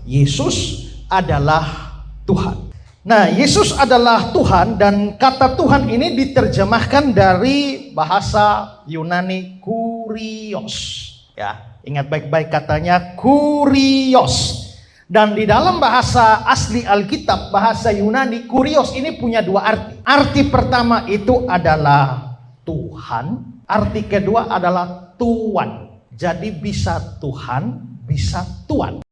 Yesus adalah Tuhan. Nah, Yesus adalah Tuhan, dan kata Tuhan ini diterjemahkan dari bahasa Yunani kurios. Ya, ingat baik-baik katanya kurios. Dan di dalam bahasa asli Alkitab, bahasa Yunani, kurios ini punya dua arti. Arti pertama itu adalah Tuhan, arti kedua adalah Tuan. Jadi bisa Tuhan, bisa Tuan.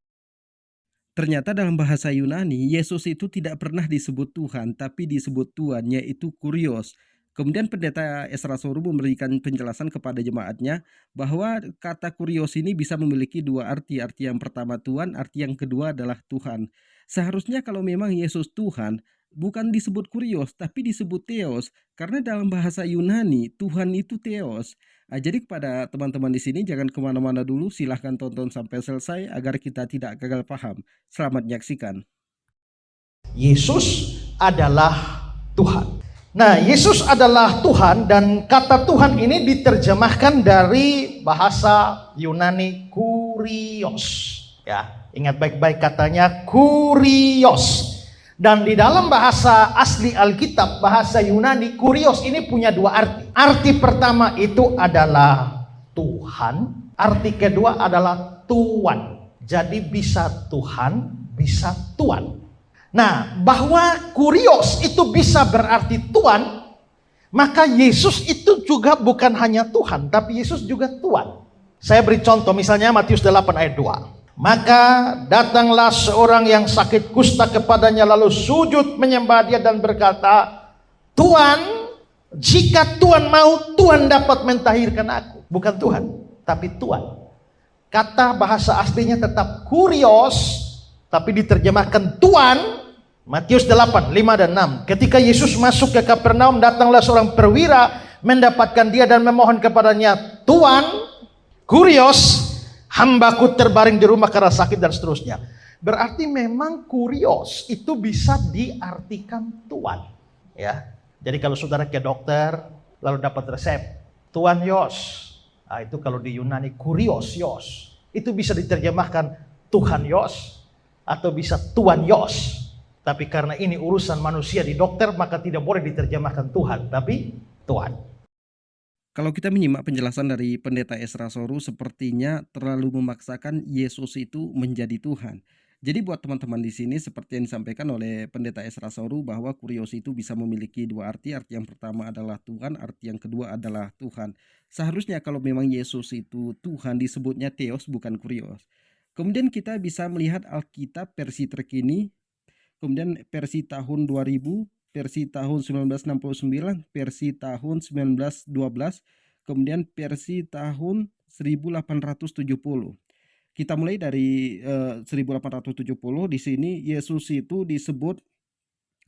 Ternyata dalam bahasa Yunani, Yesus itu tidak pernah disebut Tuhan, tapi disebut Tuan, yaitu kurios. Kemudian pendeta Esra Soru memberikan penjelasan kepada jemaatnya bahwa kata kurios ini bisa memiliki dua arti. Arti yang pertama Tuhan, arti yang kedua adalah Tuhan. Seharusnya kalau memang Yesus Tuhan, bukan disebut kurios, tapi disebut Theos. Karena dalam bahasa Yunani, Tuhan itu Theos. Jadi kepada teman-teman di sini jangan kemana-mana dulu, silahkan tonton sampai selesai agar kita tidak gagal paham. Selamat menyaksikan. Yesus adalah Tuhan. Nah, Yesus adalah Tuhan, dan kata Tuhan ini diterjemahkan dari bahasa Yunani kurios. Ya, ingat baik-baik katanya kurios. Dan di dalam bahasa asli Alkitab, bahasa Yunani, kurios ini punya dua arti. Arti pertama itu adalah Tuhan, arti kedua adalah Tuan. Jadi bisa Tuhan, bisa Tuan. Nah, bahwa kurios itu bisa berarti Tuan, maka Yesus itu juga bukan hanya Tuhan, tapi Yesus juga Tuan. Saya beri contoh, misalnya Matius 8 ayat 2. Maka datanglah seorang yang sakit kusta kepadanya, lalu sujud menyembah dia dan berkata, Tuan, jika Tuan mau, Tuan dapat mentahirkan aku. Bukan Tuhan, tapi Tuan. Kata bahasa aslinya tetap kurios, tapi diterjemahkan Tuan. Matius 8, 5 dan 6. Ketika Yesus masuk ke Kapernaum, datanglah seorang perwira mendapatkan dia dan memohon kepadanya, Tuan, kurios, hambaku terbaring di rumah karena sakit, dan seterusnya. Berarti memang kurios itu bisa diartikan Tuan. Ya, jadi kalau saudara ke dokter lalu dapat resep Tuan Yos, nah, itu kalau di Yunani kurios Yos, itu bisa diterjemahkan Tuhan Yos atau bisa Tuan Yos. Tapi karena ini urusan manusia di dokter, maka tidak boleh diterjemahkan Tuhan, tapi Tuan. Kalau kita menyimak penjelasan dari pendeta Esra Soru, sepertinya terlalu memaksakan Yesus itu menjadi Tuhan. Jadi buat teman-teman di sini, seperti yang disampaikan oleh pendeta Esra Soru, bahwa kurios itu bisa memiliki dua arti. Arti yang pertama adalah Tuhan, arti yang kedua adalah Tuhan. Seharusnya kalau memang Yesus itu Tuhan, disebutnya Theos, bukan kurios. Kemudian kita bisa melihat Alkitab versi terkini, kemudian versi tahun 2000, versi tahun 1969, versi tahun 1912, kemudian versi tahun 1870. Kita mulai dari 1870. Di sini Yesus itu disebut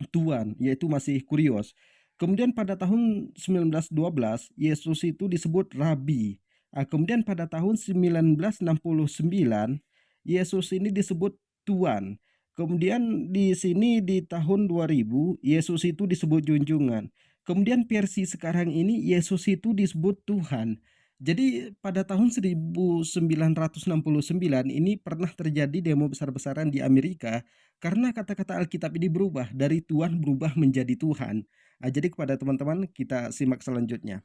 Tuan, yaitu masih kurios. Kemudian pada tahun 1912 Yesus itu disebut Rabi. Kemudian pada tahun 1969 Yesus ini disebut Tuan. Kemudian di sini di tahun 2000 Yesus itu disebut junjungan. Kemudian versi sekarang ini Yesus itu disebut Tuhan. Jadi pada tahun 1969 ini pernah terjadi demo besar-besaran di Amerika karena kata-kata Alkitab ini berubah dari Tuhan berubah menjadi Tuhan. Jadi kepada teman-teman kita simak selanjutnya.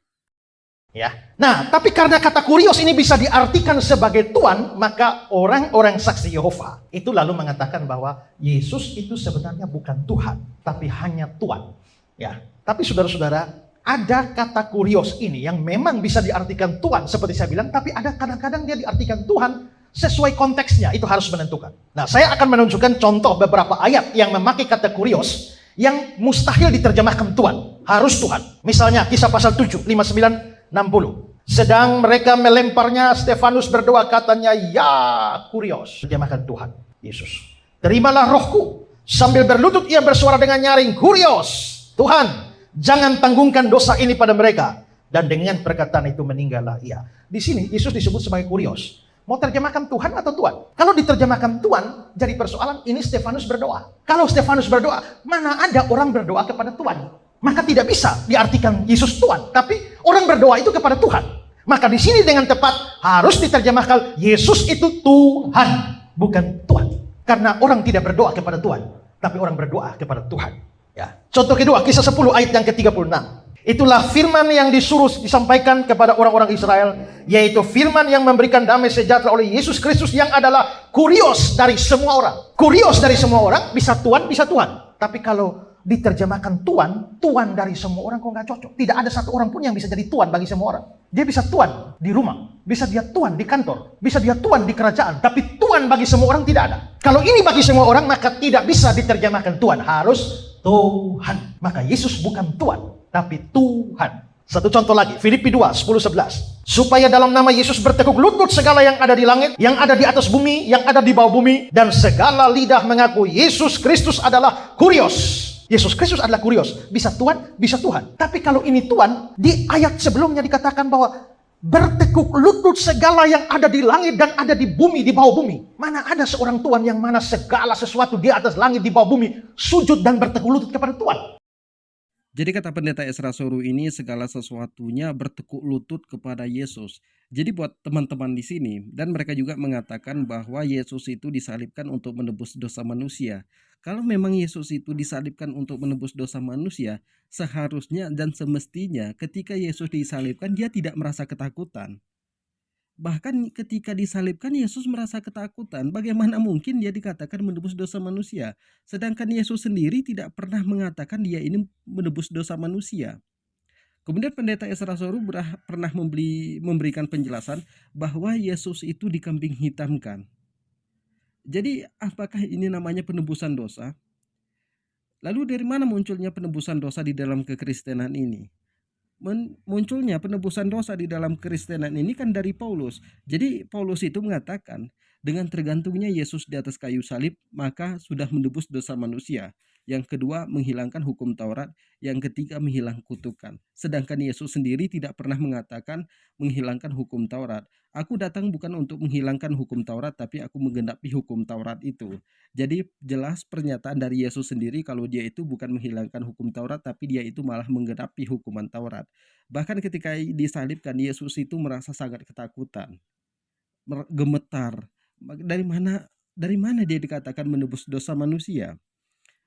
Ya. Nah, tapi karena kata kurios ini bisa diartikan sebagai Tuan, maka orang-orang saksi Yehova itu lalu mengatakan bahwa Yesus itu sebenarnya bukan Tuhan, tapi hanya Tuan. Ya. Tapi saudara-saudara, ada kata kurios ini yang memang bisa diartikan Tuan seperti saya bilang, tapi ada kadang-kadang dia diartikan Tuhan sesuai konteksnya, itu harus menentukan. Nah, saya akan menunjukkan contoh beberapa ayat yang memakai kata kurios yang mustahil diterjemahkan Tuhan, harus Tuhan. Misalnya Kisah pasal 7, 59, 60. Sedang mereka melemparnya, Stefanus berdoa, katanya, ya kurios. Terjemahkan Tuhan Yesus. Terimalah rohku. Sambil berlutut ia bersuara dengan nyaring, kurios, Tuhan, jangan tanggungkan dosa ini pada mereka. Dan dengan perkataan itu meninggallah ia. Di sini Yesus disebut sebagai kurios. Mau terjemahkan Tuhan atau Tuan? Kalau diterjemahkan Tuan, jadi persoalan ini Stefanus berdoa. Kalau Stefanus berdoa, mana ada orang berdoa kepada Tuan? Maka tidak bisa diartikan Yesus Tuhan, tapi orang berdoa itu kepada Tuhan. Maka di sini dengan tepat harus diterjemahkan Yesus itu Tuhan, bukan Tuhan. Karena orang tidak berdoa kepada Tuhan, tapi orang berdoa kepada Tuhan. Ya. Contoh kedua, Kisah 10 ayat yang ke-36. Itulah firman yang disuruh disampaikan kepada orang-orang Israel, yaitu firman yang memberikan damai sejahtera oleh Yesus Kristus, yang adalah kurios dari semua orang. Kurios dari semua orang, bisa Tuhan, bisa Tuhan. Tapi kalau diterjemahkan Tuhan, Tuhan dari semua orang kok nggak cocok. Tidak ada satu orang pun yang bisa jadi Tuhan bagi semua orang. Dia bisa Tuhan di rumah, bisa dia Tuhan di kantor, bisa dia Tuhan di kerajaan, tapi Tuhan bagi semua orang tidak ada. Kalau ini bagi semua orang, maka tidak bisa diterjemahkan Tuhan, harus Tuhan. Maka Yesus bukan Tuhan, tapi Tuhan. Satu contoh lagi, Filipi 2, 10-11. Supaya dalam nama Yesus bertekuk lutut segala yang ada di langit, yang ada di atas bumi, yang ada di bawah bumi, dan segala lidah mengaku Yesus Kristus adalah kurios. Yesus Kristus adalah kurios. Bisa Tuhan, bisa Tuhan. Tapi kalau ini Tuhan, di ayat sebelumnya dikatakan bahwa bertekuk lutut segala yang ada di langit dan ada di bumi, di bawah bumi. Mana ada seorang Tuhan yang mana segala sesuatu di atas langit, di bawah bumi, sujud dan bertekuk lutut kepada Tuhan. Jadi kata pendeta Esra Soru ini segala sesuatunya bertekuk lutut kepada Yesus. Jadi buat teman-teman di sini, dan mereka juga mengatakan bahwa Yesus itu disalibkan untuk menebus dosa manusia. Kalau memang Yesus itu disalibkan untuk menebus dosa manusia, seharusnya dan semestinya ketika Yesus disalibkan dia tidak merasa ketakutan. Bahkan ketika disalibkan Yesus merasa ketakutan. Bagaimana mungkin dia dikatakan menebus dosa manusia? Sedangkan Yesus sendiri tidak pernah mengatakan dia ini menebus dosa manusia. Kemudian pendeta Esra Soru pernah memberikan penjelasan bahwa Yesus itu dikambing hitamkan. Jadi apakah ini namanya penebusan dosa? Lalu dari mana munculnya penebusan dosa di dalam kekristenan ini? Munculnya penebusan dosa di dalam kekristenan ini kan dari Paulus. Jadi Paulus itu mengatakan dengan tergantungnya Yesus di atas kayu salib maka sudah menebus dosa manusia. Yang kedua menghilangkan hukum Taurat, yang ketiga menghilangkan kutukan. Sedangkan Yesus sendiri tidak pernah mengatakan menghilangkan hukum Taurat. Aku datang bukan untuk menghilangkan hukum Taurat, tapi aku menggenapi hukum Taurat itu. Jadi jelas pernyataan dari Yesus sendiri kalau dia itu bukan menghilangkan hukum Taurat, tapi dia itu malah menggenapi hukuman Taurat. Bahkan ketika disalibkan, Yesus itu merasa sangat ketakutan, gemetar. Dari mana dia dikatakan menebus dosa manusia?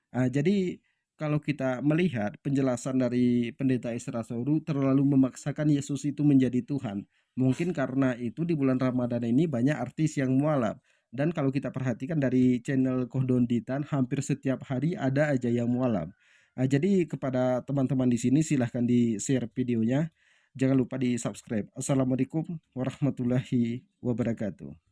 Jadi kalau kita melihat penjelasan dari pendeta Esra Soru terlalu memaksakan Yesus itu menjadi Tuhan. Mungkin karena itu di bulan Ramadan ini banyak artis yang mualaf. Dan kalau kita perhatikan dari channel Kodonditan hampir setiap hari ada aja yang mualaf. Jadi kepada teman-teman di sini silahkan di-share videonya. Jangan lupa di-subscribe. Assalamualaikum warahmatullahi wabarakatuh.